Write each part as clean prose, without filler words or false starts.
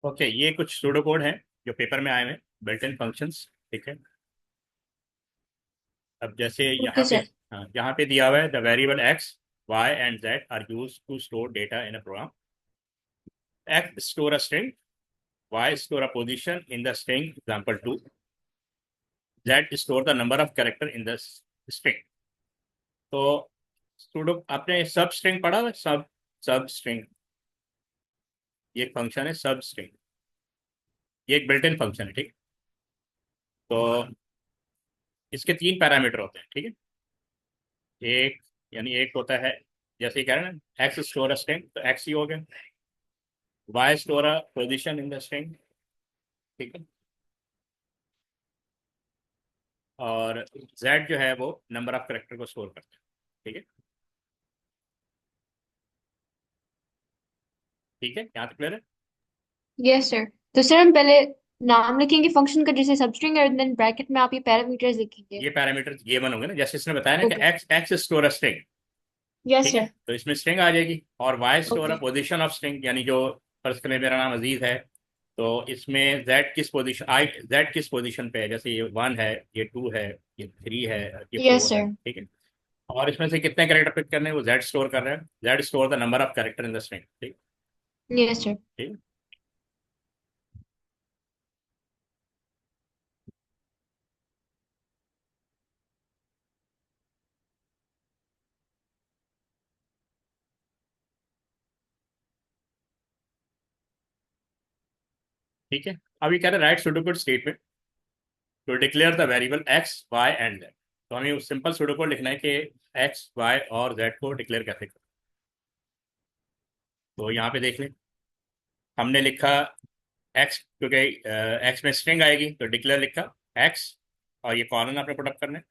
Okay, ये कुछ pseudo code हैं जो पेपर में आए हुए हैं, बिल्ट इन फंक्शंस। ठीक है। अब जैसे ओके यहाँ पे, सर। हाँ, यहाँ पे दिया हुआ है the variable X Y and Z are use to store data in a program. X store a string, Y store a position in the string example 2, Z store the number of character in the string. तो pseudo, आपने सब string पढ़ा हुआ है? सब सब string, ये एक फंक्शन है सब स्ट्रिंग, ये एक बिल्ट इन फंक्शन है। ठीक। तो इसके तीन पैरामीटर होते हैं। ठीक है। एक, यानी एक होता है, जैसे कह रहे हैं ना, एक्स स्टोर अ स्ट्रिंग, तो एक्स ही हो गया। Y store a position in the string. ठीक है। और जेड जो है वो नंबर ऑफ करेक्टर को स्टोर करता है। ठीक है। ठीक है, यहाँ तक क्लियर है? Yes sir. तो सर हम पहले नाम लिखेंगे फंक्शन का जैसे सबस्ट्रिंग और देन ब्रैकेट में आप ये पैरामीटर्स लिखेंगे। ये पैरामीटर ये वन होंगे ना, जैसे इसने बताया ना कि okay. X X store a string. Yes ठीक है, सर। तो इसमें स्ट्रिंग आ जाएगी। और Y store a okay. Position of string, यानी जो फर्ज करें मेरा नाम अजीज है, तो इसमें जेड किस पोजीशन, आई जेड किस पोजीशन पे है, जैसे ये 1 है, ये 2 है, ये 3 है, ये यस 4 है। सर। ठीक है। और इसमें से कितने कैरेक्टर पिक करने हैं, वो जेड स्टोर कर रहे हैं। Z store the number of character in the string. ठीक। Yes sir. ठीक। ठीक है। अब ये कह रहे हैं write pseudocode statement to declare the variable X Y and Z. तो हमें सिंपल सुडोकोड लिखना है कि एक्स वाई और जेड को डिक्लेयर कैसे करें। तो यहाँ पे देख लें, हमने लिखा एक्स, क्योंकि एक्स में स्ट्रिंग आएगी तो डिक्लेयर लिखा एक्स, और ये कॉलन आपने पुटअप करना है,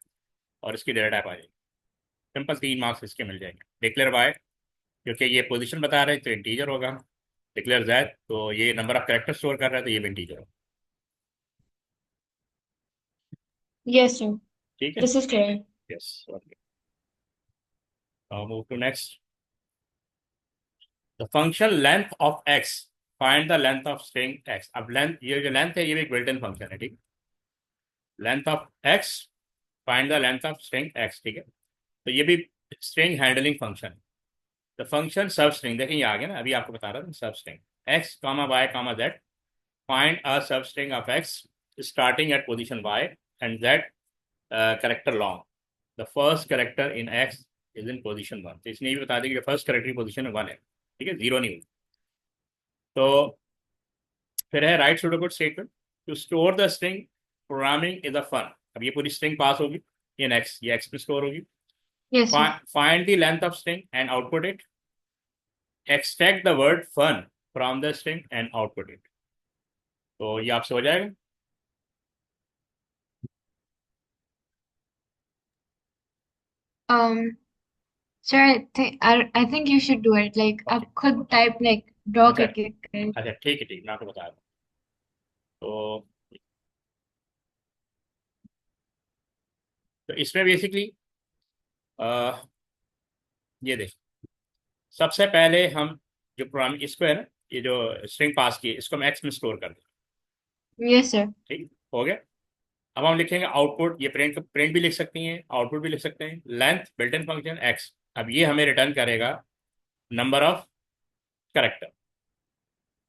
और इसकी डेटा टाइप आ जाएगी। सिंपल 3 मार्क्स इसके मिल जाएंगे। डिक्लेयर वाई, क्योंकि ये पोजीशन बता रहे हैं तो इंटीजर होगा। डिक्लेयर जेड, तो ये नंबर ऑफ कैरेक्टर स्टोर कर रहा है तो ये भी इंटीजर होगा। Yes sir. ठीक है। This is clear. Yes, okay. Move to next. The function length of x, find the length of string X. अब लेंथ, ये जो लेंथ है ये भी एक बिल्ट इन फंक्शन है। ठीक। Length of x, find the length of string x. ठीक है। तो ये भी स्ट्रिंग हैंडलिंग फंक्शन है। द फंक्शन सब स्ट्रिंग, देखिए ये आ गया ना, अभी आपको बता रहा था substring x comma Y comma Z, find a substring of X starting at position Y and Z character long. The first character in X is in position 1। तो इसने ये भी बता दिया कि फर्स्ट करेक्टर की position 1 है। ठीक है, 0 नहीं हुई। तो फिर है write pseudocode statement to store the string programming is a fun. अब ये पूरी स्ट्रिंग पास होगी इन एक्स, ये एक्स में स्टोर होगी। Yes sir. Find the length of string and output it. Extract the word fun from the string and output it. तो ये आपसे हो जाएगा। um sir, I think you should do it, like okay. आप खुद type like draw अच्छा। करके करें। अच्छा, ठीक है, ठीक, मैं आपको बता दूँ। तो इसमें बेसिकली ये देख, सबसे पहले हम जो प्रोग्राम इसको है ना, ये जो स्ट्रिंग पास की है, इसको हम एक्स में स्टोर कर दें। Yes sir. ठीक हो गया। अब हम लिखेंगे आउटपुट, ये प्रिंट प्रिंट भी लिख सकती हैं, आउटपुट भी लिख सकते हैं। Length built in function x, अब ये हमें रिटर्न करेगा नंबर ऑफ करेक्टर।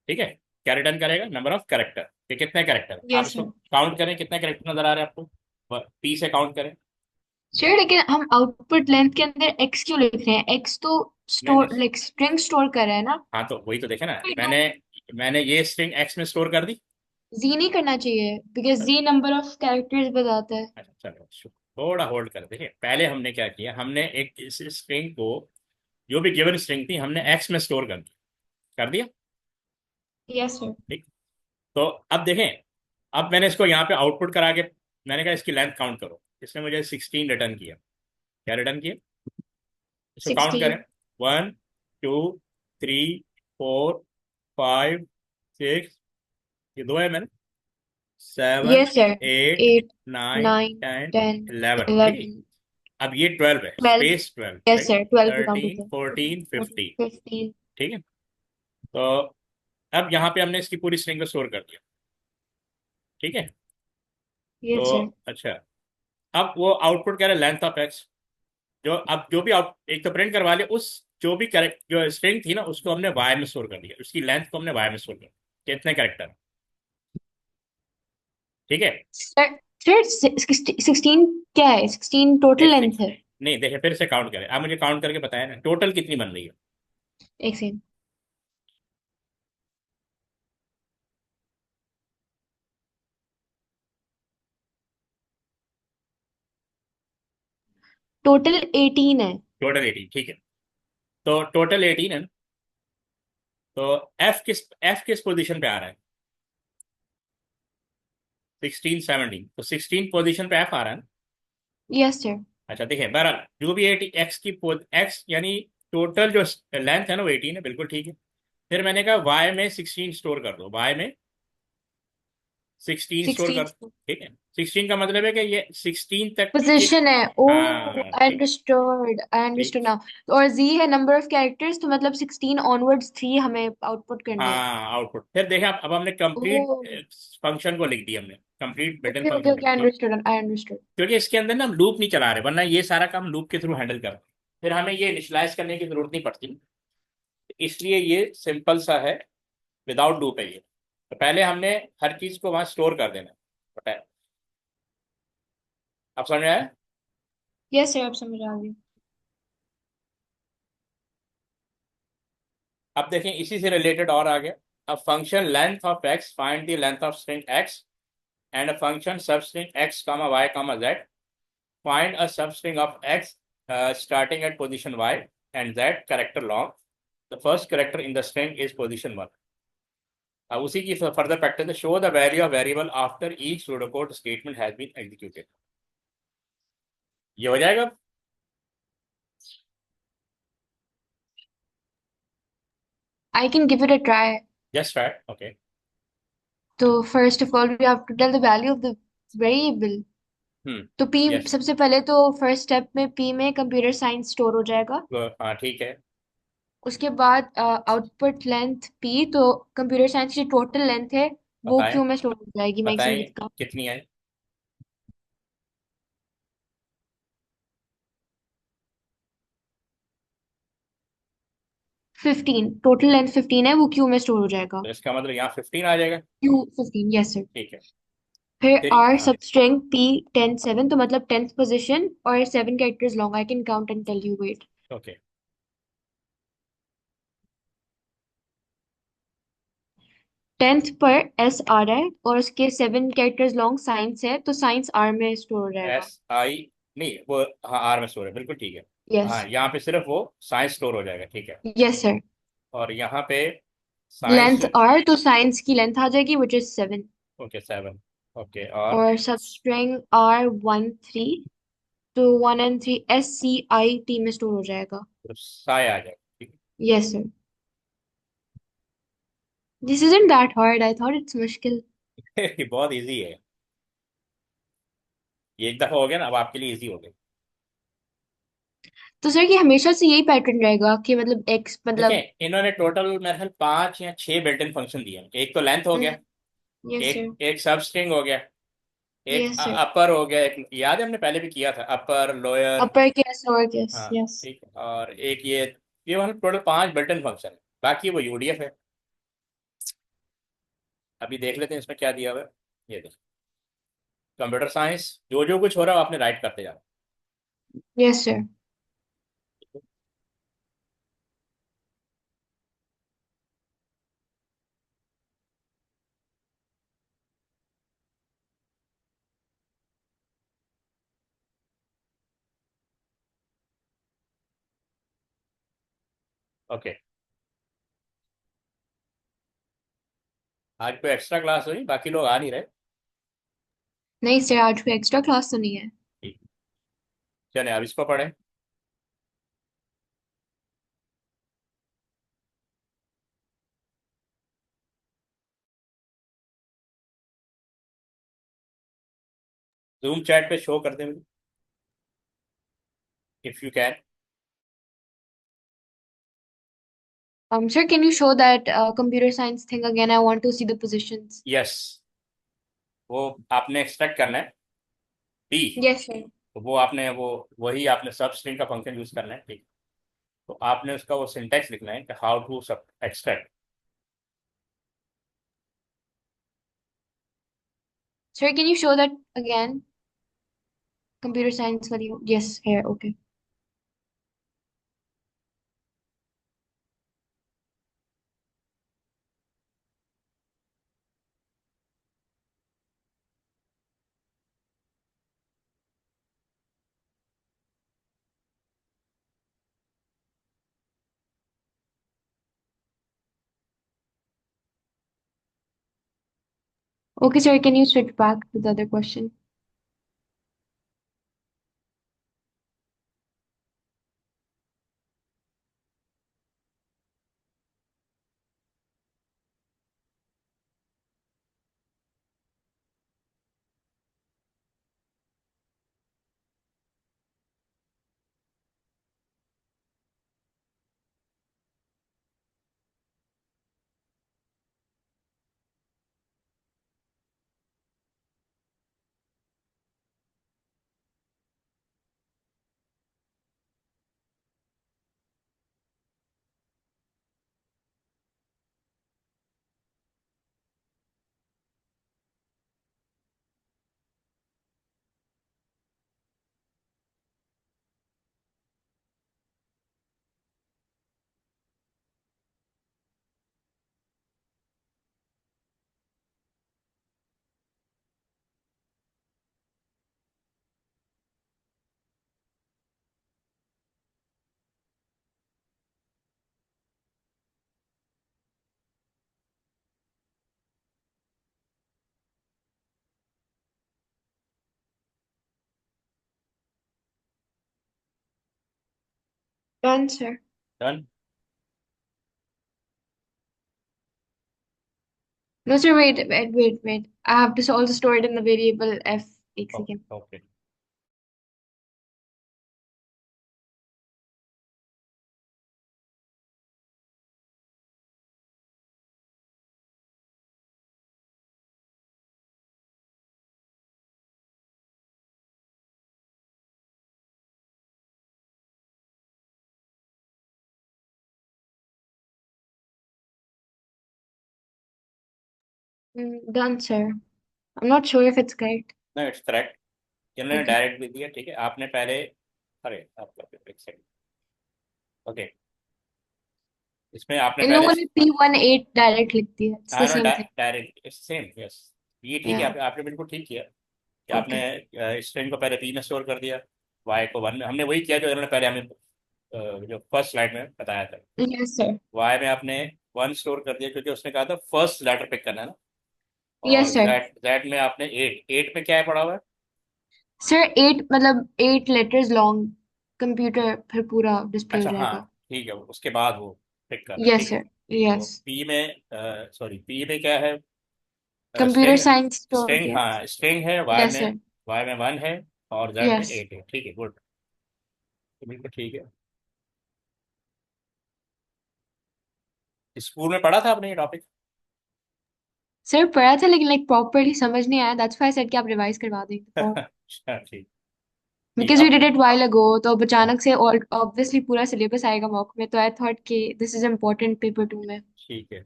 ठीक है। क्या रिटर्न करेगा? नंबर ऑफ करेक्टर, कि कितने करेक्टर आप यस इसको सर। काउंट करें, कितने करेक्टर नजर आ रहे हैं आपको, पी से काउंट करें। सर लेकिन हम आउटपुट लेंथ के अंदर एक्स क्यों लिख रहे हैं? एक्स तो नहीं नहीं, स्टोर लाइक स्ट्रिंग स्टोर कर रहा है ना। हाँ, तो वही तो देखे ना, आई नो। मैंने मैंने ये स्ट्रिंग एक्स में स्टोर कर दी। जी नहीं करना चाहिए बिकॉज जी नंबर ऑफ कैरेक्टर्स बताता है। अच्छा चलो, थोड़ा होल्ड कर। देखिए पहले हमने क्या किया, हमने एक इस स्ट्रिंग को, जो भी गिवन स्ट्रिंग थी, हमने एक्स में स्टोर कर दिया। Yes sir. ठीक। तो अब देखें, अब मैंने इसको यहाँ पे आउटपुट करा के, मैंने कहा इसकी लेंथ काउंट करो। इसने मुझे 16 रिटर्न किया। क्या रिटर्न किया? इसको काउंट 16। करें। 1 2 3 4 5 6, ये दो है मैंने, 7 यस सर। 8 8 9 9 10 10 11। ठीक है। 11 अब ये 12 है, 12। स्पेस 12। Yes right. सर 12 पे काउंट 13 होता है। 14 14 15। 15। ठीक है। तो अब यहाँ पे हमने इसकी पूरी स्ट्रिंग को स्टोर कर दिया। ठीक है। तो यस सर। अच्छा, अब वो आउटपुट कह रहा है लेंथ ऑफ एक्स। जो अब जो भी आउट एक तो प्रिंट करवा ले, उस जो भी कैरेक्ट जो स्ट्रिंग थी ना उसको हमने वाई में स्टोर कर दिया, उसकी लेंथ को हमने वाई में स्टोर कर दिया, कितने कैरेक्टर। ठीक है। सर सर 16 क्या है? 16 टोटल एक लेंथ सेकंड, है? नहीं देखिए फिर से काउंट करें, आप मुझे काउंट करके बताया ना टोटल कितनी बन रही है। एक सेकंड। टोटल 18 है। टोटल 18, ठीक है। तो टोटल 18 है ना? तो एफ किस पोजीशन पे आ रहा है? 16 17, तो 16 पोजीशन पे एफ आ रहा है ना? Yes sir. अच्छा देखिए, बहरहाल जो भी 80 एक्स की एक्स यानी टोटल जो लेंथ है ना वो 18 है, बिल्कुल ठीक है। फिर मैंने कहा वाई में 16 स्टोर कर दो, वाई में 16 स्टोर 16 कर। ठीक है, 16 का मतलब है कि ये 16 तक के। पोजीशन है। ओ, हाँ आई ठीक। अंडरस्टूड, आई ठीक। Understood now. और जी है नंबर ऑफ कैरेक्टर्स, तो मतलब 16 ऑनवर्ड्स 3 हमें आउटपुट करने हैं। हाँ आउटपुट, फिर देखें अब हमने कंप्लीट ओह, फंक्शन को लिख दिया, हमने complete built in okay okay function को ओके, लिख दिया। Understood, I understood. क्योंकि इसके अंदर ना हम लूप नहीं चला रहे, वरना ये सारा काम लूप के थ्रू हैंडल कर, फिर हमें ये इनिशियलाइज करने की जरूरत नहीं पड़ती। इसलिए ये सिंपल सा है, विदाउट लूप है ये। तो पहले हमने हर चीज को वहां स्टोर कर देना है। अब समझ में आया? यस सर, आप समझ आ गए। अब देखें इसी से रिलेटेड और आ गया। अब function length of x find the length of string x and a function substring x comma Y comma Z find a substring of x starting at position y and z character long. The first character in the string is position 1. अब उसी की further practice, show the value of variable after each pseudocode statement has been executed. ये हो जाएगा। I can give it a try. Just write, okay. तो first of all we have to tell the value of the variable. Hmm. तो P, yes. सबसे पहले तो first step में P में कंप्यूटर साइंस स्टोर हो जाएगा। हाँ ठीक है। उसके बाद आउटपुट लेंथ पी, तो कंप्यूटर साइंस की टोटल लेंथ है वो बताएं। क्यू में स्टोर हो जाएगी मैक्सिमम बताएं विड्थ का। कितनी है। 15, टोटल लेंथ 15 है, वो क्यू में स्टोर हो जाएगा। तो इसका मतलब यहाँ 15 आ जाएगा। Q 15, yes sir. ठीक है। फिर फिर आर हाँ। सब स्ट्रिंग पी 10 7, तो मतलब 10th पोजीशन और 7 characters long. I can count and tell you, wait. Okay. 10th पर एस आ रहा है और उसके 7 कैरेक्टर्स लॉन्ग साइंस है, तो साइंस आर में स्टोर हो एस जाएगा। आई, नहीं वो हाँ आर में स्टोर है, बिल्कुल ठीक है। यस। हाँ यहाँ पे सिर्फ वो साइंस स्टोर हो जाएगा, ठीक है। Yes sir. और यहाँ पे साइंस। लेंथ आर, तो साइंस की लेंथ आ जाएगी विच इज 7। ओके 7। ओके और और सब स्ट्रिंग आर 1 3, तो 1 एंड 3 एस सी आई टी में स्टोर हो जाएगा। साई आ जाएगा, ठीक yes sir. This isn't that hard, I thought it's मुश्किल। है। ये बहुत इजी है, ये एक दफा हो गया ना, अब आपके लिए इजी हो गया। तो सर ये हमेशा से यही पैटर्न रहेगा कि मतलब एक्स मतलब। देखें इन्होंने टोटल मेरे ख्याल 5 या 6 बिल्ट इन फंक्शन दिए हैं। एक तो लेंथ हो गया, यस एक सर। एक सब स्ट्रिंग हो गया, एक यस सर। अपर हो गया, एक याद है हमने पहले भी किया था, upper lower. Upper case, lower case, हाँ यस। ठीक है, और एक ये मतलब टोटल 5 बिल्ट इन फंक्शन है, बाकी वो यूडीएफ है। अभी देख लेते हैं इसमें क्या दिया हुआ है। ये देखो, कंप्यूटर साइंस जो जो कुछ हो रहा है वो आपने राइट करते जाना। Yes sir. ओके। आज कोई एक्स्ट्रा क्लास हुई, बाकी लोग आ नहीं रहे। नहीं सर, आज कोई एक्स्ट्रा क्लास तो नहीं है। ठीक। चले अब इसको पढ़ें। जूम चैट पे शो कर दें if you can. Sir, can you show that computer science thing again? I want to see the positions. Yes, वो आपने एक्सट्रैक्ट करना है पी, Yes, sir. तो वो आपने वो वही आपने सब स्ट्रिंग का फंक्शन यूज करना है, ठीक। तो आपने उसका वो सिंटैक्स लिखना है कि हाउ टू सब extract. Sir, can you show that again? Computer science value. Yes, here. Okay. Okay, sir, can you switch back to the other question? Done, sir. Done. No, sir, wait. I have to also store it in the variable f. एक second. Okay, Done, sir. I'm not sure if it's correct. ना it's correct. इन्होंने Okay. Direct भी दिया, ठीक है। आपने पहले, अरे आपका एक सेकंड, ओके, इसमें आपने इन पहले, लोगों ने P18 डायरेक्ट लिख दिया. It's the हाँ same thing. Direct same, yes, ये ठीक है। Yeah. आपने बिल्कुल ठीक किया कि Okay. आपने स्ट्रिंग को पहले पी में स्टोर कर दिया, वाई को वन में। हमने वही किया जो इन्होंने पहले हमें जो फर्स्ट स्लाइड में बताया था। Yes, sir. वाई में आपने वन स्टोर कर दिया क्योंकि उसने कहा था फर्स्ट लेटर पिक करना है ना। Yes, और sir. दैट दैट में आपने एट, एट में क्या है पड़ा हुआ है? Sir, 8 मतलब 8 letters long. कंप्यूटर फिर पूरा डिस्प्ले हो अच्छा हाँ, जाएगा. ठीक है, उसके बाद वो पिक करना है, Yes, ठीक है। sir. तो Yes. पी में, सॉरी, पी में क्या है? Computer string, science store. String, Yes. हाँ स्ट्रिंग है, Yes, sir. वाई में वन है, और जेड में Yes. एट है, ठीक है, गुड। तो बिल्कुल ठीक है। स्कूल में पढ़ा था आपने ये टॉपिक? सर पढ़ा था लेकिन लाइक प्रॉपरली समझ नहीं आया. दैट्स व्हाई आई सेड कि आप रिवाइज करवा दें एक दफा. अच्छा, ठीक, ठीक बिकॉज वी अब, डिड इट व्हाइल अगो तो अब हाँ, अचानक से ऑब्वियसली पूरा सिलेबस आएगा मॉक में, तो आई थॉट कि दिस इज इम्पोर्टेंट पेपर 2 में. ठीक है।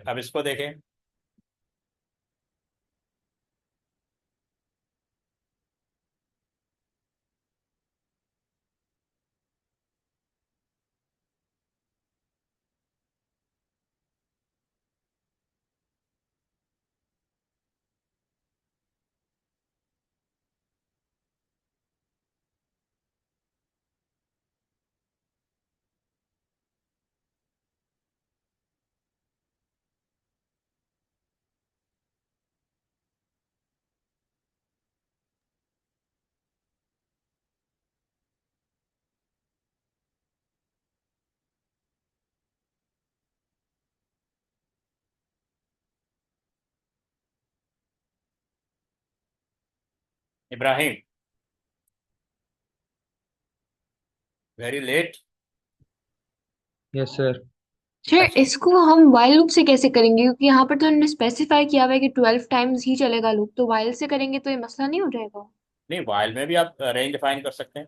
अब इसको देखें। Ibrahim, very late. Yes sir. Sir अच्छा, इसको हम वाइल लूप से कैसे करेंगे, क्योंकि यहाँ पर तो उन्होंने स्पेसिफाई किया हुआ है कि 12 टाइम्स ही चलेगा लूप, तो वाइल से करेंगे तो ये मसला नहीं हो जाएगा? नहीं वाइल में भी आप रेंज डिफाइन कर सकते हैं।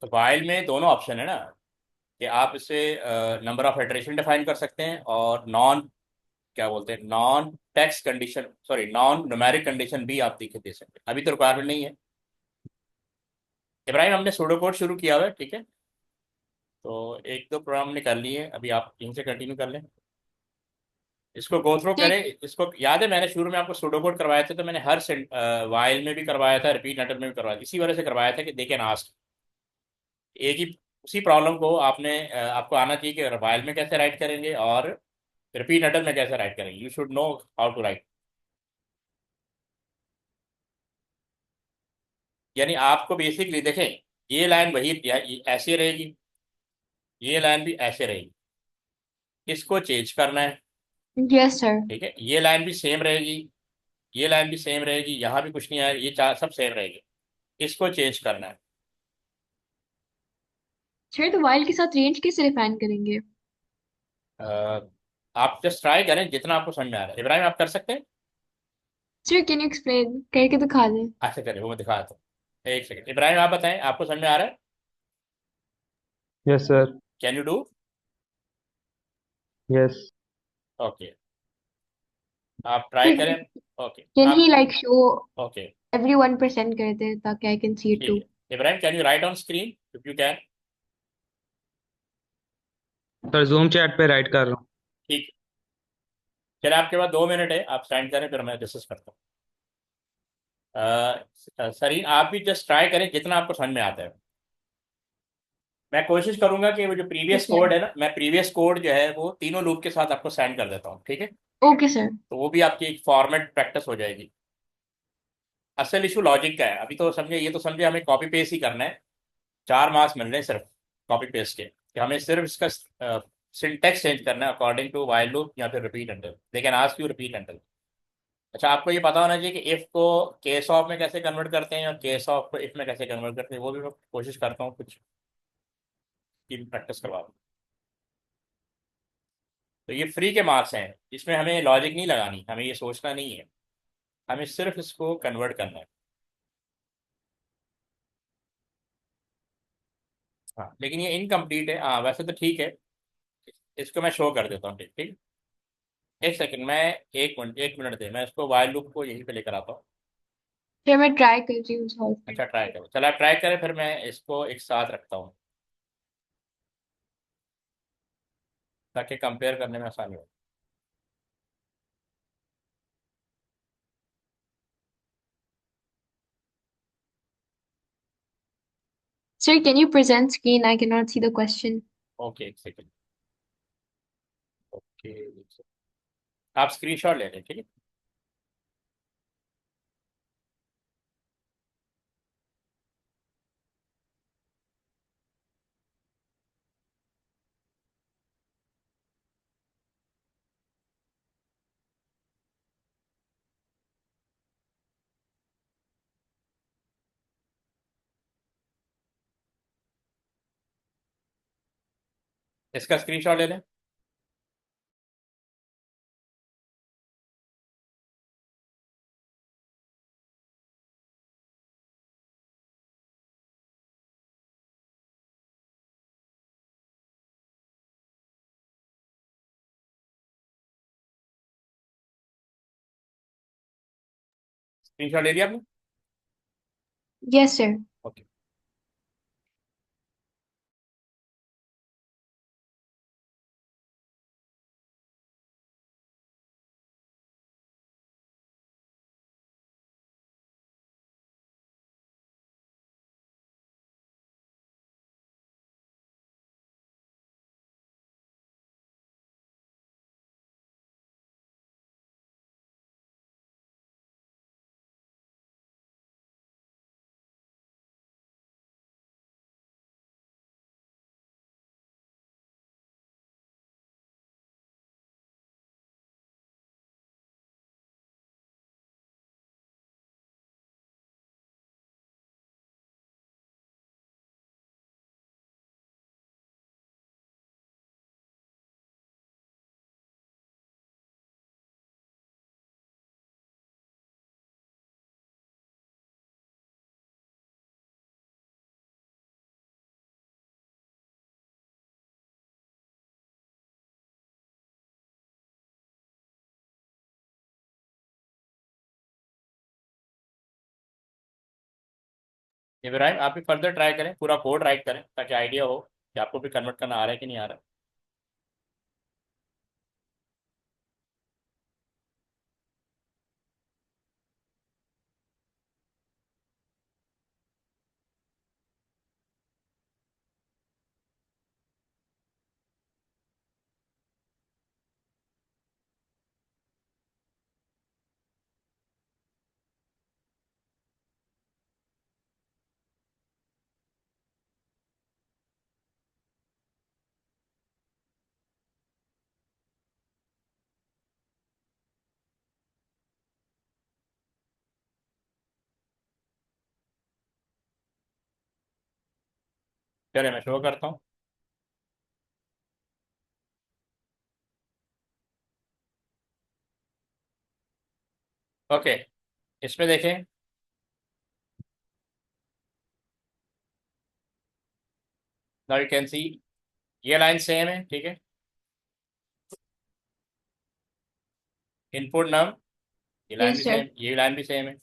तो वाइल में दोनों ऑप्शन है ना, कि आप इसे नंबर ऑफ इटरेशन डिफाइन कर सकते हैं, और नॉन, क्या बोलते हैं, non text condition, sorry non numeric condition भी आप देखे दे सकते हैं। अभी तो रिक्वायरमेंट नहीं है। इब्राहिम, हमने सूडो कोड शुरू किया हुआ है, ठीक है। तो एक दो प्रोग्राम हमने कर लिए, अभी आप यहीं से कंटिन्यू कर लें। इसको गो थ्रू ठीक। करें। इसको याद है, मैंने शुरू में आपको सूडो कोड करवाए थे, तो मैंने हर वाइल में भी करवाया था, रिपीट नटर में भी करवाया था, इसी वजह से करवाया था कि दे कैन आस्क। एक ही उसी प्रॉब्लम को आपने आपको आना चाहिए कि वाइल में कैसे राइट करेंगे और रिपीट नटर में कैसे राइट करेंगे। You should know how to write. यानी आपको बेसिकली देखें, ये लाइन वही ये ऐसे रहेगी, ये लाइन भी ऐसे रहेगी, इसको चेंज करना है। Yes sir. ठीक है, ये लाइन भी सेम रहेगी, ये लाइन भी सेम रहेगी, यहाँ भी कुछ नहीं आएगा, ये चार सब सेम रहेगी, इसको चेंज करना है। सर तो वाइल के साथ रेंज कैसे डिफाइन करेंगे? अ, आप जस्ट ट्राई करें जितना आपको समझ में आ रहा है। इब्राहिम, आप कर सकते हैं। सर कैन यू एक्सप्लेन करके दिखा दें? अच्छा करें, वो मैं दिखा देता हूँ। एक सेकंड, इब्राहिम आप बताएं, आपको समझ में आ रहा है? Yes sir. Can you do? Yes. Okay, आप ट्राई सर करें। ओके कैन ही आप, लाइक शो ओके एवरी 1% कर दे ताकि आई कैन सी इट ठीक टू? है। Ibrahim, can you right on screen if you can? Sir zoom chat पे right कर रहा हूँ। ठीक है, चलिए आपके पास 2 मिनट है, आप स्टैंड करें, फिर मैं डिस्कस करता हूँ। सरीन, आप भी जस्ट ट्राई करें जितना आपको समझ में आता है। मैं कोशिश करूंगा कि वो जो प्रीवियस ठीक है। कोड है ना, मैं प्रीवियस कोड जो है वो तीनों लूप के साथ आपको सेंड कर देता हूँ, ठीक है। Okay sir. तो वो भी आपकी एक फॉर्मेट प्रैक्टिस हो जाएगी। असल इशू लॉजिक का है। अभी तो समझे, ये तो समझे हमें कॉपी पेस्ट ही करना है। 4 मार्क्स मिल रहे हैं सिर्फ कॉपी पेस्ट के, कि हमें सिर्फ इसका सिंटेक्स चेंज करना है अकॉर्डिंग टू व्हाइल लूप या फिर repeat until. They can ask you repeat until. अच्छा, आपको ये पता होना चाहिए कि इफ को केस ऑफ में कैसे कन्वर्ट करते हैं और केस ऑफ को इफ में कैसे कन्वर्ट करते हैं, वो भी मैं कोशिश करता हूँ कुछ की प्रैक्टिस करवा दूँ। तो ये फ्री के मार्क्स हैं, इसमें हमें लॉजिक नहीं लगानी, हमें ये सोचना नहीं है, हमें सिर्फ इसको कन्वर्ट करना है। हाँ, लेकिन ये इनकम्प्लीट है। हाँ वैसे तो ठीक है, इसको मैं शो कर देता हूँ। ठीक ठीक, एक सेकंड, मैं एक मिनट दे, मैं इसको वाइल लूप को यहीं पे लेकर आता हूँ। सर मैं ट्राई कर रही हूँ सॉल्व अच्छा, करने ट्राई की। करो, चलो आप ट्राई करें, फिर मैं इसको एक साथ रखता हूँ ताकि कंपेयर करने में आसानी हो। Sir can you present screen, I can not see the question. Okay, एक सेकंड। ओके, आप स्क्रीनशॉट ले लें, ठीक है। इसका स्क्रीनशॉट ले लें। स्क्रीनशॉट ले लिया आपने? Yes sir. ओके। इब्राहिम आप भी फर्दर ट्राई करें, पूरा कोड राइट करें ताकि आइडिया हो कि आपको भी कन्वर्ट करना आ रहा है कि नहीं आ रहा है। चलिए मैं शो करता हूँ। ओके, इसमें देखें, नाउ यू कैन सी ये लाइन सेम है, ठीक है। इनपुट नम, ये लाइन भी यस सर। सेम, ये लाइन भी सेम है।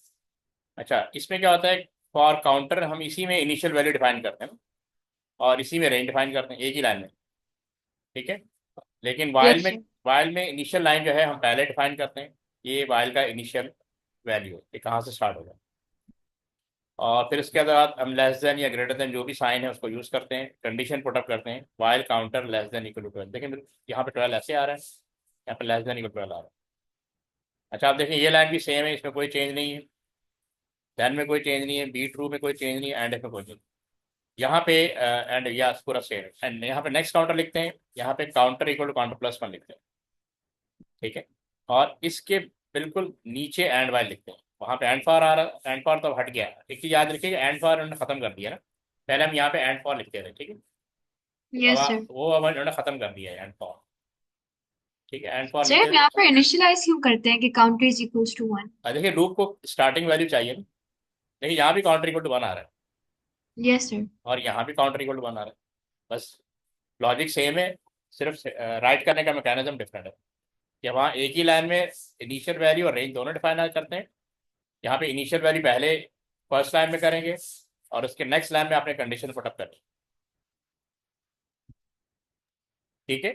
अच्छा, इसमें क्या होता है, फॉर काउंटर हम इसी में इनिशियल वैल्यू डिफाइन करते हैं ना, और इसी में रेंज डिफाइन करते हैं एक ही लाइन में, ठीक है। लेकिन वाइल यस में, सर। वाइल में इनिशियल लाइन जो है हम पहले डिफाइन करते हैं। ये वाइल का इनिशियल वैल्यू है, ये कहाँ से स्टार्ट होगा। और फिर उसके बाद हम लेस देन या ग्रेटर देन जो भी साइन है उसको यूज करते हैं, कंडीशन पुटअप करते हैं, while counter less than equal to 12। देखिए यहाँ पे 12 ऐसे आ रहा है, यहाँ पे लेस देन इक्वल 12 आ रहा है। अच्छा आप देखें ये लाइन भी सेम है, इसमें कोई चेंज नहीं है, देन में कोई चेंज नहीं है, बी ट्रू में कोई चेंज नहीं है, एंड में कोई चेंज। यहाँ पे एंड यस पूरा सेम है, एंड यहाँ पे नेक्स्ट काउंटर लिखते हैं, यहाँ पे counter equal to counter plus 1 लिखते हैं, ठीक है। और इसके बिल्कुल नीचे एंड वाइल लिखते हैं, वहाँ पे एंड फॉर आ रहा, एंड फॉर तो हट गया है। एक चीज याद रखिएगा, एंड फॉर उन्होंने खत्म कर दिया ना, पहले हम यहाँ पे एंड फॉर लिखते थे, ठीक है। Yes sir. वो अब उन्होंने खत्म कर दिया है एंड फॉर, ठीक है, एंड फॉर सर लिखते हम थे। यहाँ पर इनिशियलाइज क्यों करते हैं कि काउंटर इज इक्वल्स टू 1? देखिए लूप को स्टार्टिंग वैल्यू चाहिए ना, देखिए यहाँ भी काउंटर इक्वल टू 1 आ रहा है, यस सर। और यहाँ भी काउंटर इक्वल टू 1 आ रहा है, बस लॉजिक सेम है, सिर्फ राइट करने का मैकेनिज्म डिफरेंट है। कि वहाँ एक ही लाइन में इनिशियल वैल्यू और रेंज दोनों डिफाइन करते हैं। यहाँ पे इनिशियल वैल्यू पहले फर्स्ट लाइन में करेंगे, और उसके नेक्स्ट लाइन में आपने कंडीशन पुटअप करनी, ठीक है।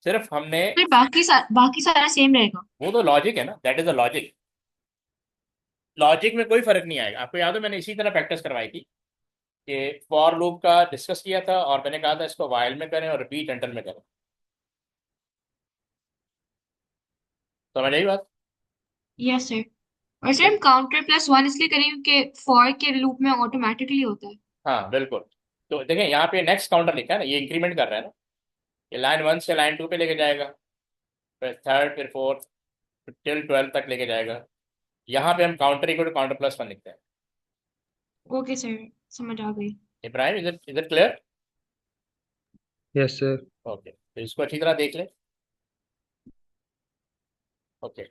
सिर्फ हमने, फिर बाकी सारा सेम रहेगा। वो तो लॉजिक है ना, that is the logic. Logic में कोई फर्क नहीं आएगा। आपको याद है मैंने इसी तरह प्रैक्टिस करवाई थी कि फॉर लूप का डिस्कस किया था, और मैंने कहा था इसको वाइल में करें और रिपीट एंटर में करें, समझ आई बात। Yes sir. और सर हम ठीक, काउंटर प्लस 1 इसलिए करेंगे क्योंकि फॉर के लूप में ऑटोमेटिकली होता है। हाँ बिल्कुल। तो देखें यहाँ पे नेक्स्ट काउंटर लिखा है ना, ये इंक्रीमेंट कर रहा है ना, ये लाइन 1 से लाइन 2 पे लेके जाएगा, फिर थर्ड, फिर फोर्थ, टिल 12 तक लेके जाएगा। यहाँ पे हम counter equal to counter plus 1 लिखते हैं। ओके सर, समझ आ गई। Ibrahim is it clear. Yes sir. Okay, तो इसको अच्छी तरह देख लें। ओके,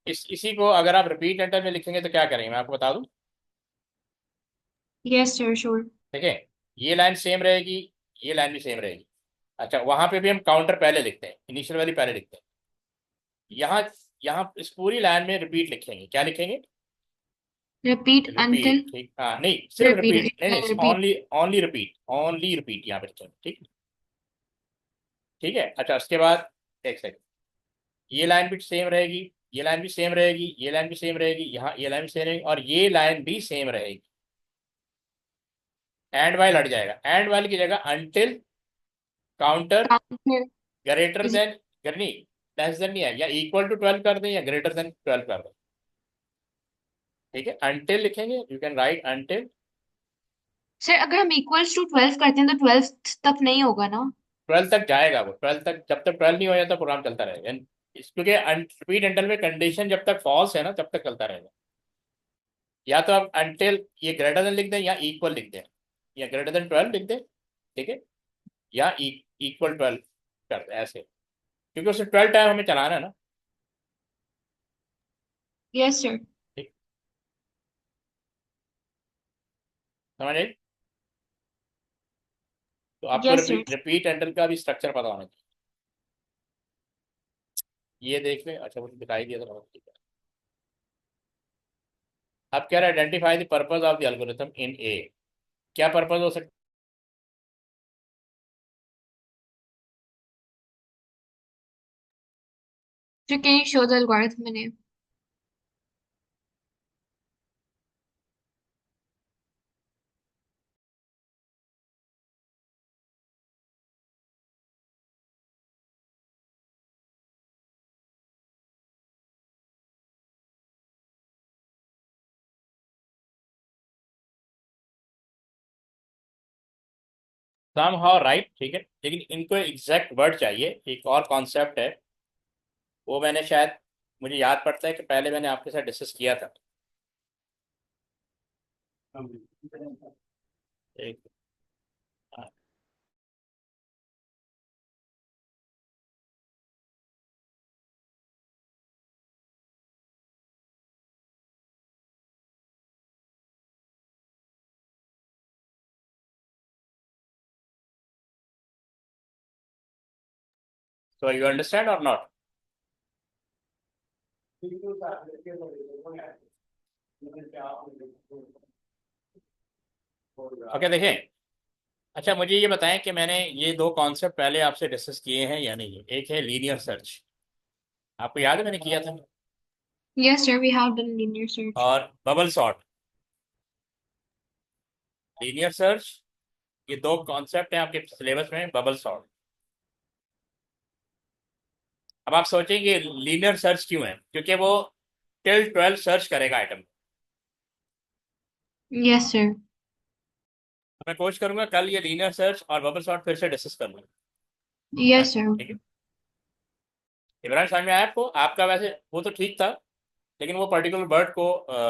इसी को अगर आप रिपीट एंटर में लिखेंगे तो क्या करेंगे मैं आपको बता दूं। Yes sir sure. देखें ये लाइन सेम रहेगी, ये लाइन भी सेम रहेगी। अच्छा वहां पे भी हम काउंटर पहले लिखते हैं, इनिशियल वाली पहले लिखते हैं। यहाँ, यहाँ इस पूरी लाइन में रिपीट लिखेंगे, क्या लिखेंगे, रिपीट रिपीट, अंटिल। ठीक, हाँ नहीं सिर्फ रिपीट रिपीट, नहीं नहीं, repeat. Only only repeat, only repeat यहाँ पे लिखेंगे, ठीक, ठीक है। अच्छा उसके बाद एक सेकंड, ये लाइन भी सेम रहेगी, ये लाइन भी सेम रहेगी, ये लाइन भी सेम रहेगी, यहाँ ये लाइन भी सेम रहेगी, और ये लाइन भी सेम रहेगी। एंड वाइल हट जाएगा, एंड वाइल की जगह until counter counter greater is. Then, करनी लेस देन नहीं है, या इक्वल टू 12 कर दें या ग्रेटर देन 12 कर दें, ठीक है। अनटिल लिखेंगे, you can write until sir अगर हम इक्वल्स टू 12 करते हैं तो 12 तक नहीं होगा ना? 12 तक जाएगा वो, 12 तक, जब तक 12 नहीं हो जाता प्रोग्राम चलता रहेगा। क्योंकि रिपीट एंटल में कंडीशन जब तक फॉल्स है ना तब तक चलता रहेगा। या तो आप अनटिल ये ग्रेटर देन लिख दें या इक्वल लिख दें, या ग्रेटर देन 12 लिख दें, ठीक है, या इक्वल 12 कर दें ऐसे, क्योंकि उससे 12 टाइम हमें चलाना है ना, यस सर। ठीक, समझ आई। तो आपको यस सर। रिपीट एंटल का भी स्ट्रक्चर पता होना चाहिए। ये देख लें, अच्छा मुझे दिखाई दिया था, ठीक है। अब कह रहा है identify the purpose of the algorithm in A. क्या पर्पस हो सकता So can you show the algorithm in A? somehow right, ठीक है, लेकिन इनको एग्जैक्ट वर्ड चाहिए। एक और कॉन्सेप्ट है, वो मैंने शायद, मुझे याद पड़ता है कि पहले मैंने आपके साथ डिस्कस किया था। एक, so you understand or not? Okay, देखें। अच्छा, मुझे ये बताएं कि मैंने ये दो कॉन्सेप्ट पहले आपसे डिस्कस किए हैं या नहीं। एक है लीनियर सर्च, आपको याद है मैंने किया था, Yes, sir, we have done linear search. और बबल सॉर्ट। लीनियर सर्च, ये दो कॉन्सेप्ट हैं आपके सिलेबस में, बबल सॉर्ट। अब आप सोचेंगे लीनियर सर्च क्यों है, क्योंकि वो टिल 12 सर्च करेगा आइटम। Yes, sir. मैं कोशिश करूंगा कल ये लीनियर सर्च और बबल सॉर्ट फिर से डिस्कस कर लूँ। Yes, sir. ठीक है, इमरान, समझ में आया आपको? आपका वैसे वो तो ठीक था, लेकिन वो पर्टिकुलर वर्ड को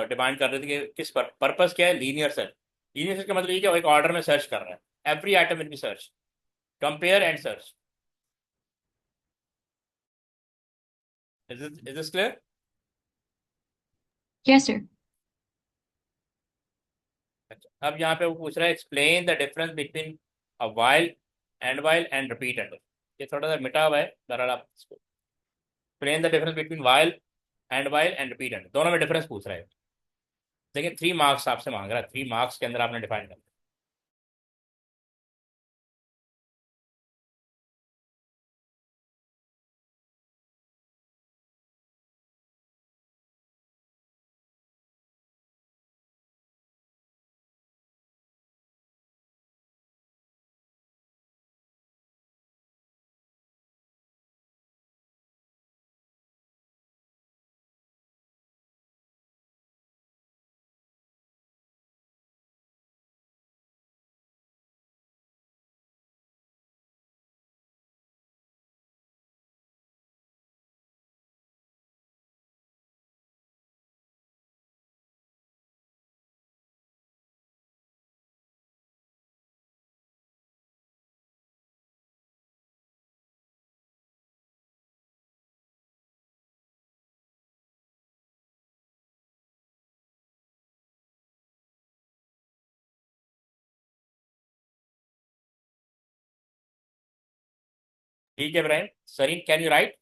डिमांड कर रहे थे कि किस पर्पस क्या है लीनियर सर्च। लीनियर सर्च का मतलब ये कि वो एक ऑर्डर में सर्च कर रहा है, every item in B search, compare and search. Is this clear? Yes, sir. अच्छा, अब यहाँ पे वो पूछ रहा है explain the difference between a while and repeat and. ये थोड़ा सा मिटा हुआ है, बहरहाल आप इसको explain the difference between while and repeat and, दोनों में डिफरेंस पूछ रहा है। देखिए 3 मार्क्स आपसे मांग रहा है, 3 मार्क्स के अंदर आपने डिफाइन करना। ठीक है Ibrahim, Sareen can you write?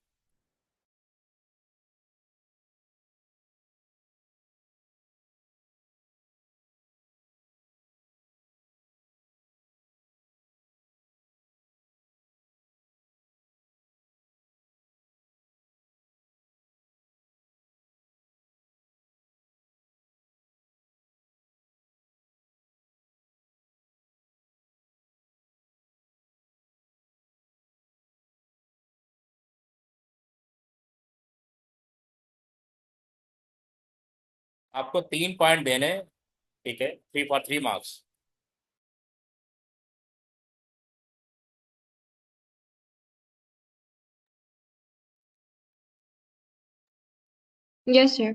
आपको 3 पॉइंट देने हैं, ठीक है, 3 for 3 marks. Yes, sir.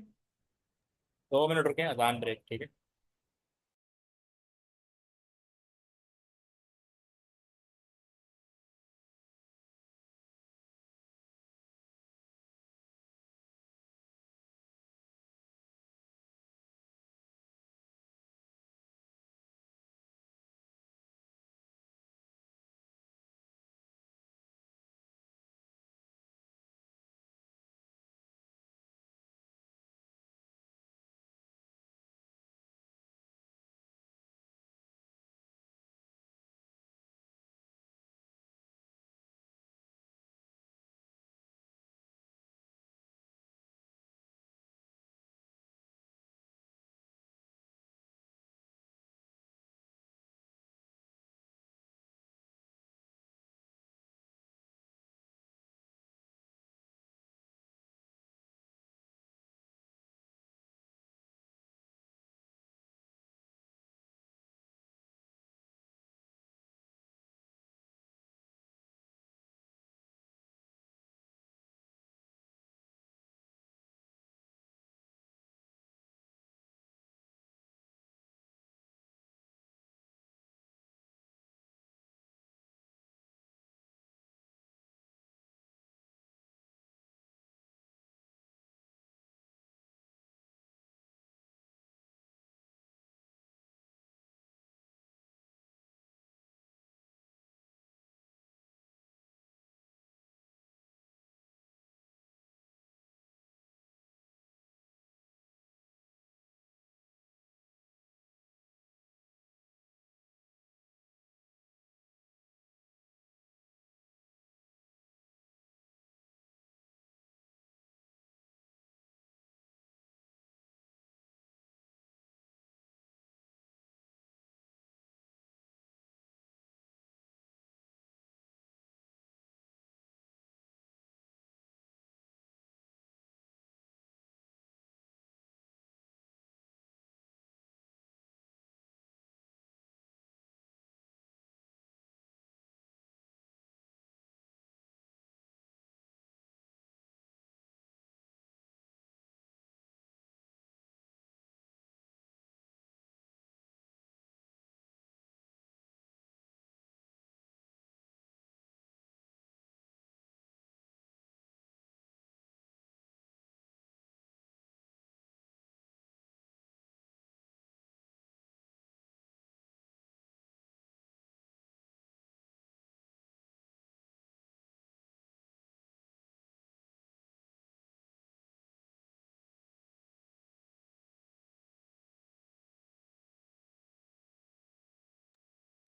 2 minute रुके, अजान ब्रेक, ठीक है।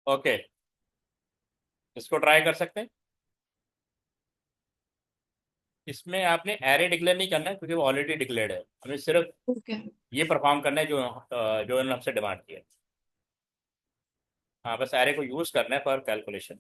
ओके, इसको ट्राई कर सकते हैं। इसमें आपने एरे डिक्लेयर नहीं करना है क्योंकि वो ऑलरेडी डिक्लेयर्ड है, हमें सिर्फ ओके। ये परफॉर्म करना है जो उन्होंने हमसे डिमांड किया है। हाँ, बस एरे को यूज करना है for calculation.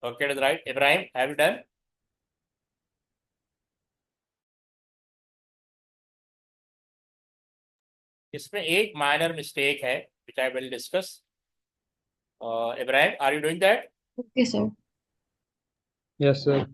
Okay, it is right. Ibrahim, have you done? इसमें एक माइनर मिस्टेक है which I will discuss. Ibrahim, are you doing that? Okay sir. Yes, sir.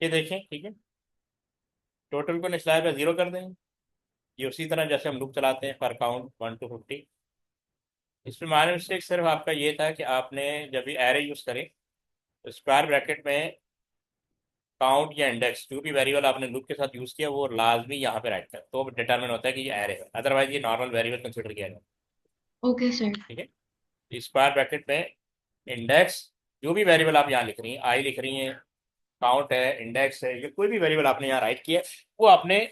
ये देखें, ठीक है, टोटल को स्लैब पे 0 कर दें। ये उसी तरह जैसे हम लूप चलाते हैं पर काउंट 1 to 50। इसमें माइनर मिस्टेक सिर्फ आपका ये था कि आपने जब भी एरे यूज़ करें तो स्क्वायर ब्रैकेट में काउंट या इंडेक्स जो भी वेरिएबल आपने लूप के साथ यूज़ किया वो लाजमी यहाँ पे राइट कर, तो डिटरमिन होता है कि ये एरे है, अदरवाइज ये नॉर्मल वेरिएबल कंसिडर किया जाए। Okay sir. ठीक है, स्क्वायर ब्रैकेट में इंडेक्स जो भी वेरिएबल आप यहाँ लिख रही हैं, आई लिख रही हैं, काउंट है, इंडेक्स है, ये कोई भी वेरिएबल आपने यहाँ राइट किया वो आपने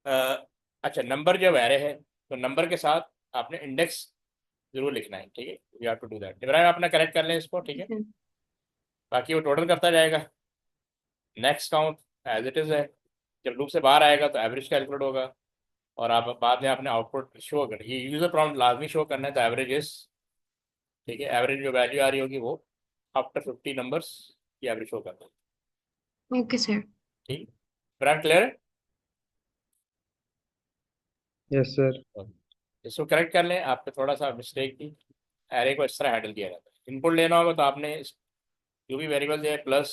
अ, अच्छा नंबर जब एरे है तो नंबर के साथ आपने इंडेक्स जरूर लिखना है। ठीक है, you have to do that. Ibrahim अपना करेक्ट कर लें इसको, ठीक है, सर। बाकी वो टोटल करता जाएगा। Next count as it is है, जब लूप से बाहर आएगा तो एवरेज कैलकुलेट होगा और आप बाद में आपने आउटपुट शो कर, ये यूजर प्रॉम्प्ट लाजमी शो करना है, तो एवरेज इज, ठीक है, एवरेज जो वैल्यू आ रही होगी वो आफ्टर 50 नंबर्स की एवरेज शो करता है। Okay sir. ठीक, इब्राहिम क्लियर है? Yes, sir. इसको करेक्ट कर लें, आप पे थोड़ा सा मिस्टेक थी। एरे को इस तरह हैंडल किया जाता है, इनपुट लेना होगा तो आपने जो भी वेरिएबल है प्लस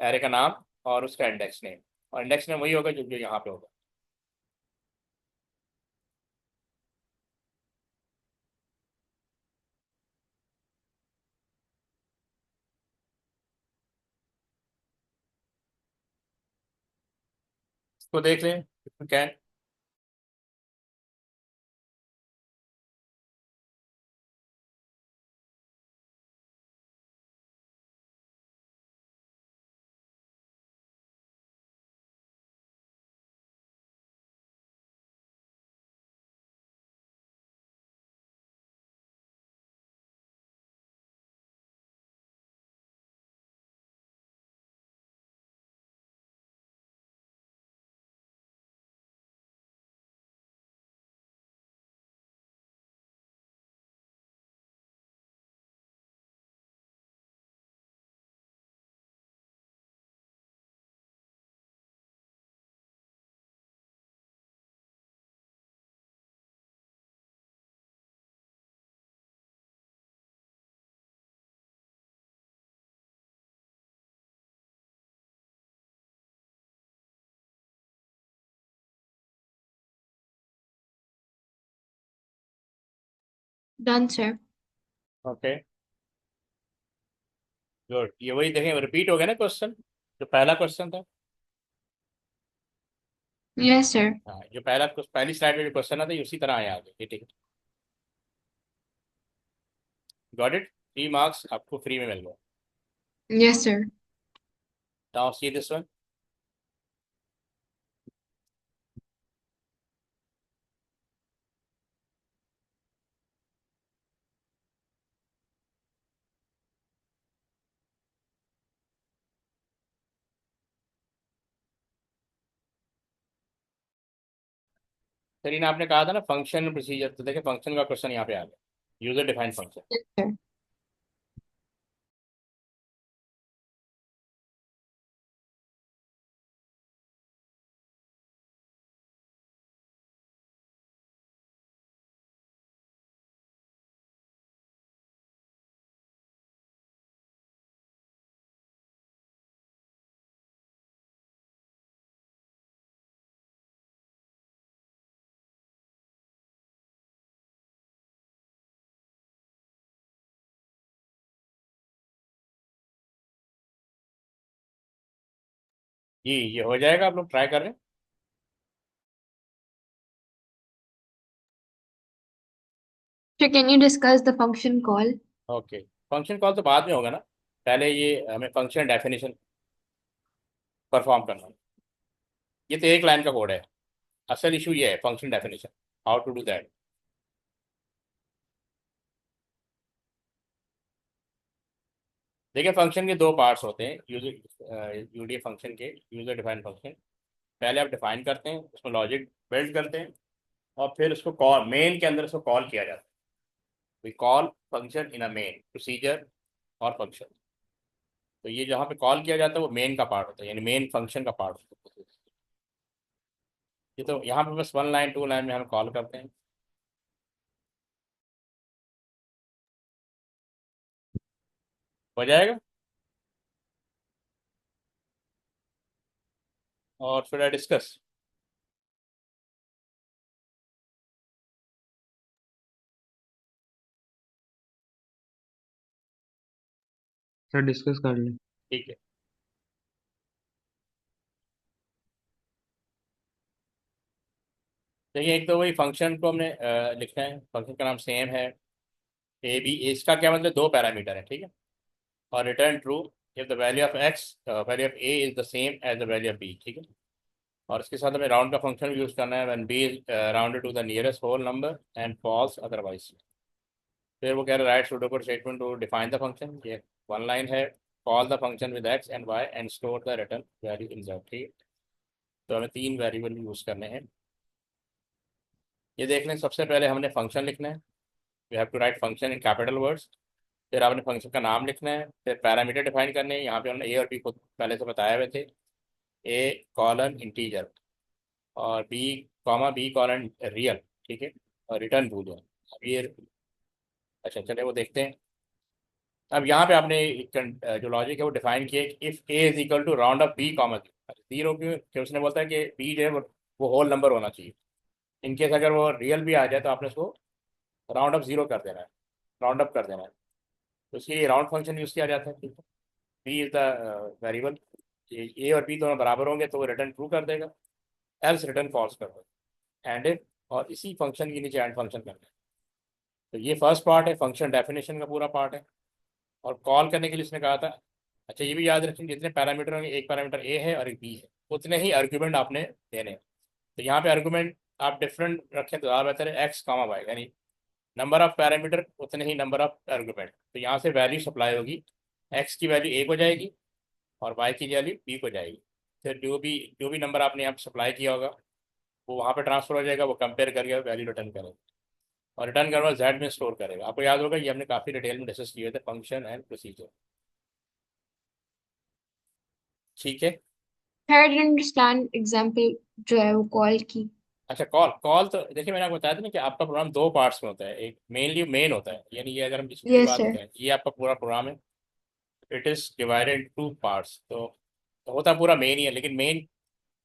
एरे का नाम और उसका इंडेक्स नेम, और इंडेक्स नेम वही होगा जो जो यहाँ पे होगा। इसको देख लें क्या है। Done sir. ओके गुड, ये वही देखें रिपीट हो गया ना क्वेश्चन, जो पहला क्वेश्चन था। Yes sir. हाँ, जो पहली स्लाइड में जो क्वेश्चन आता है उसी तरह आया आगे, ये ठीक है। गॉट इट, 3 मार्क्स आपको फ्री में मिल गए। Yes sir. Now see this one. Sir ने आपने कहा था ना फंक्शन प्रोसीजर, तो देखिए फंक्शन का क्वेश्चन यहाँ पे आ गया, user defined function. Yes sir. जी ये हो जाएगा, आप लोग ट्राई कर रहे हैं। Sir, can you discuss the function call? Okay, function call तो बाद में होगा ना, पहले ये हमें फंक्शन डेफिनेशन परफॉर्म करना है। ये तो एक लाइन का कोड है, असल इशू ये है function definition, how to do that. देखिए फंक्शन के दो पार्ट्स होते हैं, यूजर यूडी फंक्शन के, यूजर डिफाइंड फंक्शन। पहले आप डिफाइन करते हैं, उसमें लॉजिक बिल्ड करते हैं और फिर उसको कॉल, मेन के अंदर उसको कॉल किया जाता है। We call function in a main procedure और फंक्शन। तो ये जहाँ पे कॉल किया जाता है वो मेन का पार्ट होता है, यानी मेन फंक्शन का पार्ट होता है। ये तो यहाँ पे बस 1 लाइन 2 लाइन में हम कॉल करते हैं। हो जाएगा। और should I discuss? Sir discuss कर लें। ठीक है। देखिए, एक तो वही फंक्शन को हमने लिखना है, फंक्शन का नाम सेम है, ए बी। इसका क्या मतलब, दो पैरामीटर है, ठीक है। और return true if the value of x, value of a is the same as the value of b, ठीक है। और इसके साथ हमें राउंड का फंक्शन यूज करना है, when b is rounded to the nearest whole number and false otherwise. फिर वो कह रहे write pseudocode statement to define the function. ये वन लाइन है, call the function with x and y and store the return value in that, ठीक है। तो हमें तीन वेरिएबल यूज करने हैं। ये देख लें, सबसे पहले हमने फंक्शन लिखना है, we have to write function in capital words. फिर आपने फंक्शन का नाम लिखना है, फिर पैरामीटर डिफाइन करने हैं। यहाँ पे हमने ए और बी खुद पहले से बताए हुए थे, ए कॉलन इंटीजर और B comma B colon real, ठीक है। और रिटर्न बूलियन। अब ये, अच्छा चले वो देखते हैं। अब यहाँ पे आपने जो लॉजिक है वो डिफाइन किया कि if A is equal to round off B comma zero, क्यों उसने बोलता है कि बी जो है वो होल नंबर होना चाहिए। इनकेस अगर वो रियल भी आ जाए तो आपने उसको राउंड ऑफ जीरो कर देना है, राउंड अप कर देना है। तो इसके लिए राउंड फंक्शन यूज़ किया जाता है, ठीक है। बी इज द वेरिएबल, ए और बी दोनों बराबर होंगे तो वो रिटर्न ट्रू कर देगा, एल्स रिटर्न फॉल्स कर देगा। एंड इफ, और इसी फंक्शन के नीचे एंड फंक्शन करना है। तो ये फर्स्ट पार्ट है, फंक्शन डेफिनेशन का पूरा पार्ट है। और कॉल करने के लिए इसने कहा था, अच्छा ये भी याद रखें, जितने पैरामीटर होंगे, एक पैरामीटर ए है और एक बी है, उतने ही आर्गुमेंट आपने देने हैं। तो यहाँ पे आर्गुमेंट आप डिफरेंट रखें तो ज़्यादा बेहतर है, एक्स कामा वाई, यानी नंबर ऑफ पैरामीटर उतने ही नंबर ऑफ आर्गुमेंट। तो यहाँ से वैल्यू सप्लाई होगी, एक्स की वैल्यू ए को जाएगी और वाई की वैल्यू बी को जाएगी। फिर जो भी नंबर आपने यहाँ पे सप्लाई किया होगा वो वहाँ पे ट्रांसफर हो जाएगा, वो कंपेयर करके वैल्यू रिटर्न करेगा और रिटर्न करवा जेड में स्टोर करेगा। आपको याद होगा ये हमने काफ़ी डिटेल में डिस्कस किए थे, फंक्शन एंड प्रोसीजर, ठीक है। I didn't understand example जो है वो कॉल की। अच्छा, कॉल कॉल तो देखिए, मैंने आपको बताया था ना कि आपका प्रोग्राम दो पार्ट्स में होता है, एक मेनली मेन होता है, यानी ये अगर हम इसकी यस बात सर। करें, ये आपका पूरा प्रोग्राम है, it is divided two parts. तो होता पूरा मेन ही है, लेकिन मेन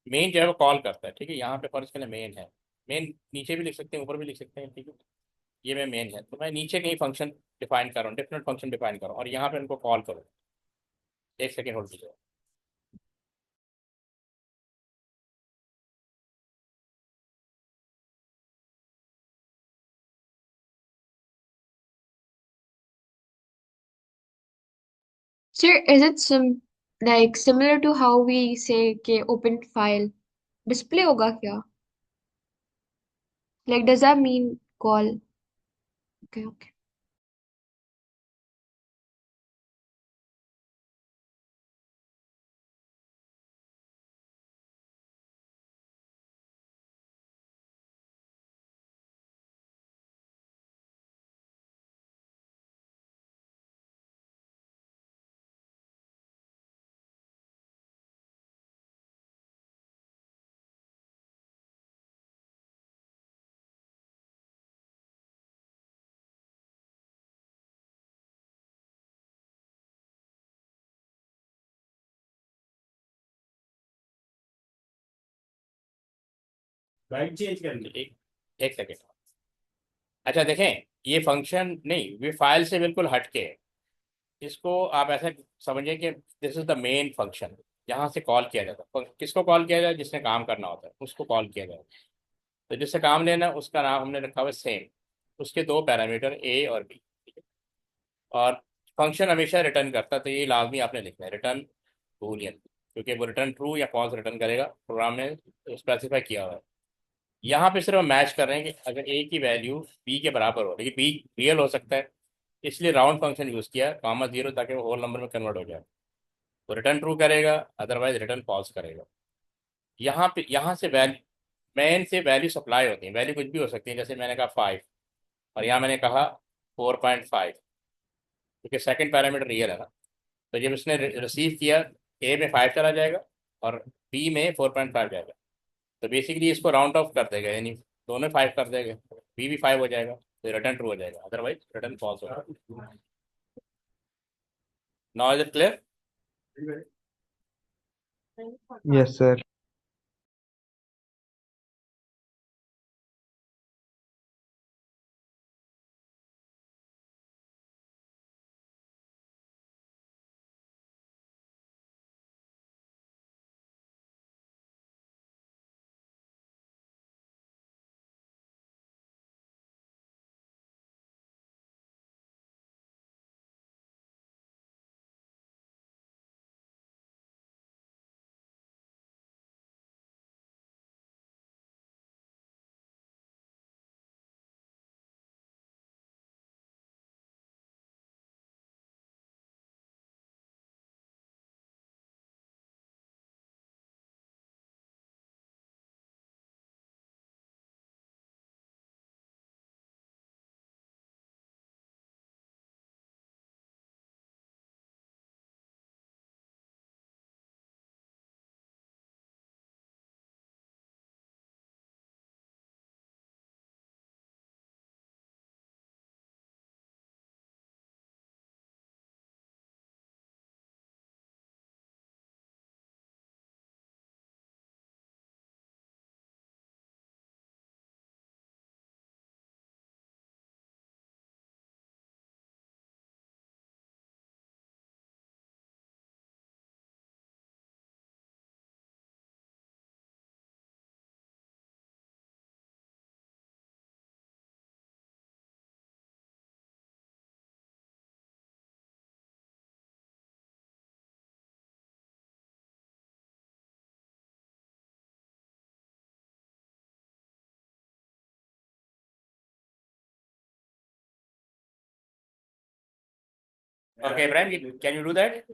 मेन जो है वो कॉल करता है, ठीक है। यहाँ पे फर्ज के लिए मेन है, मेन नीचे भी लिख सकते हैं, ऊपर भी लिख सकते हैं, ठीक है। ये मैं मेन है, तो मैं नीचे कहीं फंक्शन डिफाइन कर रहा हूँ, डिफरेंट फंक्शन डिफाइन कर रहा हूँ और यहाँ पे उनको कॉल करो। एक सेकेंड होल्ड कीजिए। Sir, is it like similar to how we say के open file display होगा क्या? Like does that mean call? Okay, okay. Light change करनी, एक सेकेंड। अच्छा देखें, ये फंक्शन नहीं, ये फाइल से बिल्कुल हटके है। इसको आप ऐसा समझिए कि this is the main function, यहाँ से कॉल किया जाता है। किसको कॉल किया जाए? जिसने काम करना होता है उसको कॉल किया जाए। तो जिससे काम लेना है उसका नाम हमने रखा हुआ है सेम, उसके दो पैरामीटर ए और बी, ठीक है। और फंक्शन हमेशा रिटर्न करता है, तो ये लाजमी आपने लिखना है, रिटर्न बूलियन, क्योंकि वो रिटर्न ट्रू या फॉल्स रिटर्न करेगा, प्रोग्राम में स्पेसिफाई किया हुआ है। यहाँ पे सिर्फ हम मैच कर रहे हैं कि अगर ए की वैल्यू बी के बराबर हो, लेकिन बी रियल हो सकता है, इसलिए राउंड फंक्शन यूज़ किया, कामा जीरो, ताकि वो होल नंबर में कन्वर्ट हो जाए। तो रिटर्न ट्रू करेगा, अदरवाइज रिटर्न फॉल्स करेगा। यहाँ पे, यहाँ से वैल्यू, मेन से वैल्यू सप्लाई होती है, वैल्यू कुछ भी हो सकती है, जैसे मैंने कहा 5 और यहाँ मैंने कहा 4.5, क्योंकि सेकंड पैरामीटर रियल है ना। तो जब इसने रिसीव किया, ए में 5 चला जाएगा और बी में 4.5 जाएगा। तो बेसिकली इसको राउंड ऑफ कर देगा, यानी दोनों 5 कर देगा, बी भी 5 हो जाएगा, तो रिटर्न ट्रू हो जाएगा, अदरवाइज रिटर्न फॉल्स हो जाएगा। Now is it clear? Yes sir. Okay, Ibrahim, can you do that?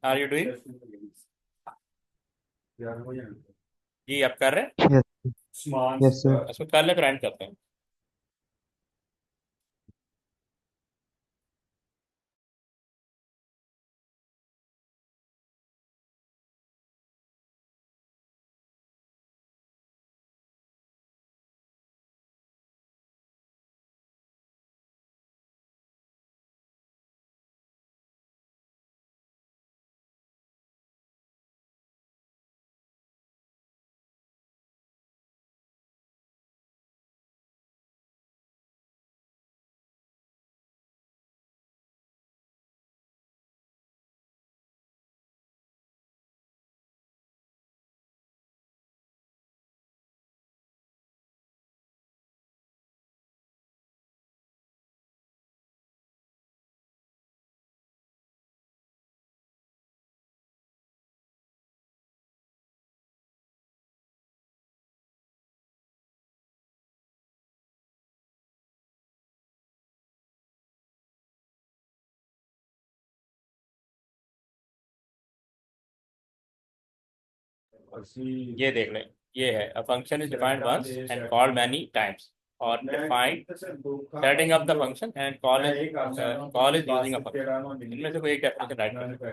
Are you doing? जी, आप कर रहे हैं? Yes, yes, sir. इसको कर ले, फिर एंड करते हैं। ये देख लें, ये है a function is defined once and called many times, or defined setting up the function and call is using a function। इनमें से कोई एक डेफिनेशन राइट करें।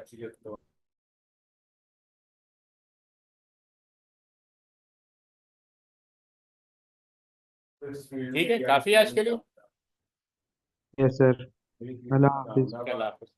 ठीक है, काफी है आज के लिए। Yes, sir. Allah Hafiz. अल्लाह हाफिज।